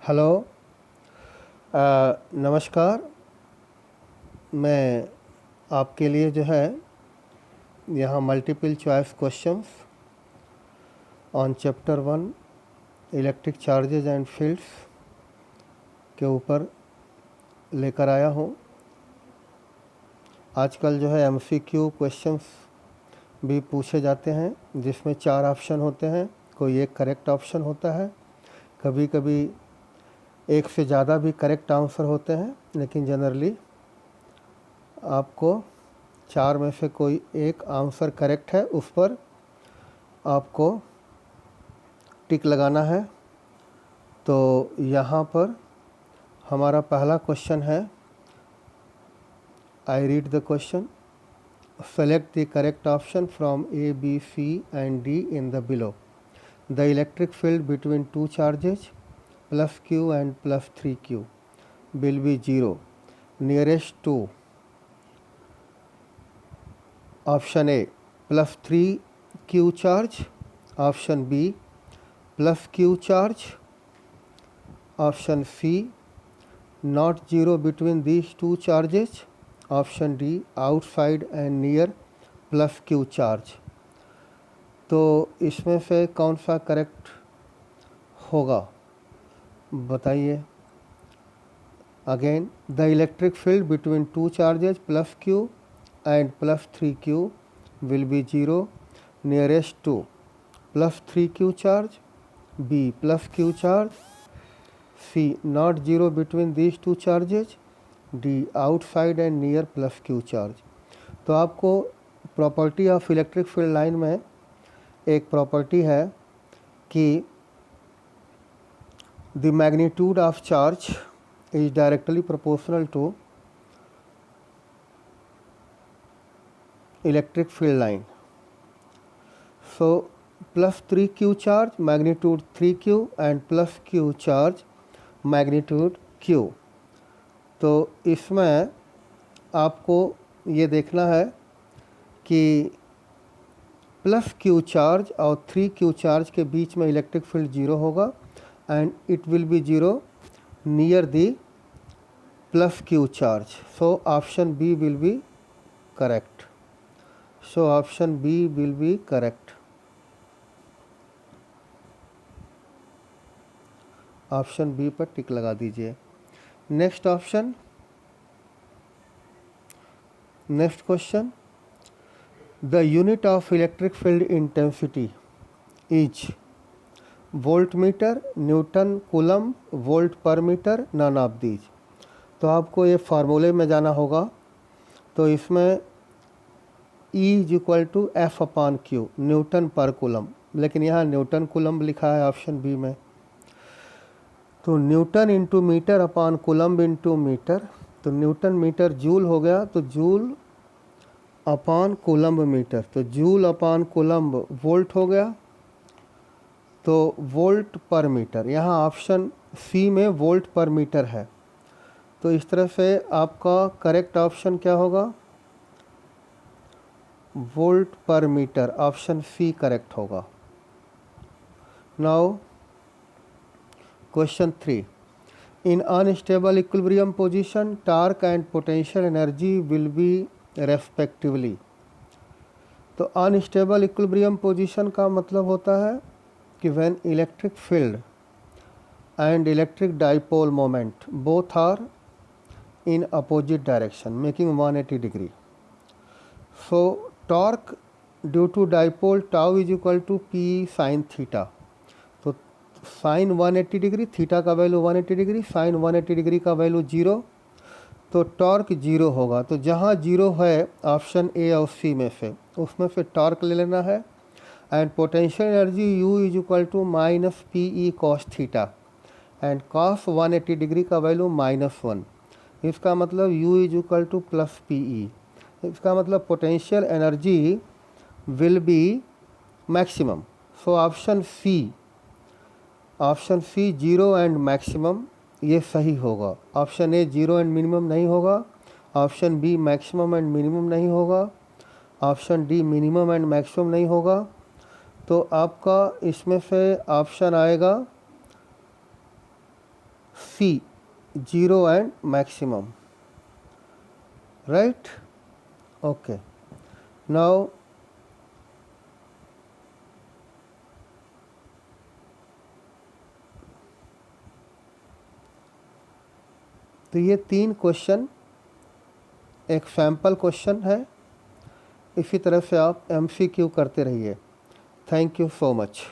Hello. नमस्कार। मैं आपके लिए जो है यहाँ multiple choice questions on chapter 1 electric charges and fields के ऊपर लेकर आया हूँ। आजकल जो है एमसीक्यू क्वेश्चंस भी पूछे जाते हैं जिसमें 4 ऑप्शन होते हैं, कोई एक करेक्ट ऑप्शन होता है, कभी कभी एक से ज़्यादा भी करेक्ट आंसर होते हैं, लेकिन जनरली आपको 4 में से कोई एक आंसर करेक्ट है उस पर आपको टिक लगाना है। तो यहाँ पर हमारा पहला क्वेश्चन है, I read the question, select the correct option from A B C and D in the below. The electric field between two charges plus Q and plus 3q will be 0 nearest to option A plus 3q charge, option B plus q charge, option C not 0 between these two charges, option D outside and near plus q charge। तो इसमें से कौन सा correct होगा बताइए। Again, the electric field between two charges plus q and plus 3q will be 0 nearest to plus 3q charge, B plus q charge, C not 0 between these two charges, D outside and near plus q charge। तो आपको property of electric field line में एक property है कि the magnitude of charge is directly proportional to electric field line. So plus 3q charge magnitude 3q and plus q charge magnitude q। तो इसमें आपको ये देखना है कि प्लस q चार्ज और 3q चार्ज के बीच में इलेक्ट्रिक फील्ड 0 होगा and it will be 0 near the plus q charge। So option B will be correct। So option B will be correct। Option B पर टिक लगा दीजिए। Next option, next question, the unit of electric field intensity is voltmeter, newton coulomb, volt per metre, none of these. तो आपको ये फार्मूले में जाना होगा। तो इसमें E is equal to F upon Q, newton per coulomb, लेकिन यहाँ न्यूटन कूलम लिखा है ऑप्शन बी में। तो न्यूटन इंटू मीटर अपान कूलम इंटू मीटर, तो न्यूटन मीटर जूल हो गया, तो जूल अपान कूलम मीटर, तो जूल अपान कूलम वोल्ट हो गया, तो वोल्ट पर मीटर। यहाँ ऑप्शन सी में वोल्ट पर मीटर है। तो इस तरह से आपका करेक्ट ऑप्शन क्या होगा, volt per metre, option C correct होगा। Now question 3, in unstable equilibrium position torque and potential energy will be respectively. तो अनस्टेबल इक्विलिब्रियम पोजीशन का मतलब होता है कि when electric field and electric dipole moment both are in opposite direction making 180 degree। So torque due to dipole tau is equal to p sin theta। तो sin 180 degree, theta का value 180 degree, sin 180 degree का value 0, तो torque 0 होगा। तो जहाँ 0 है option A और सी में से, उसमें से टॉर्क ले लेना है। And potential energy U is equal to minus P E cos theta, and cos 180 degree का वैल्यू -1। इसका मतलब U is equal to plus P E. इसका मतलब potential energy will be maximum. So option C, option C 0 and maximum, ये सही होगा। Option A 0 and minimum नहीं होगा, option B maximum and minimum नहीं होगा, option D minimum and maximum नहीं होगा। तो आपका इसमें से ऑप्शन आएगा C, 0 and maximum, right? Okay, now तो ये 3 क्वेश्चन एक सैम्पल क्वेश्चन है, इसी तरह से आप MCQ करते रहिए। Thank you so much.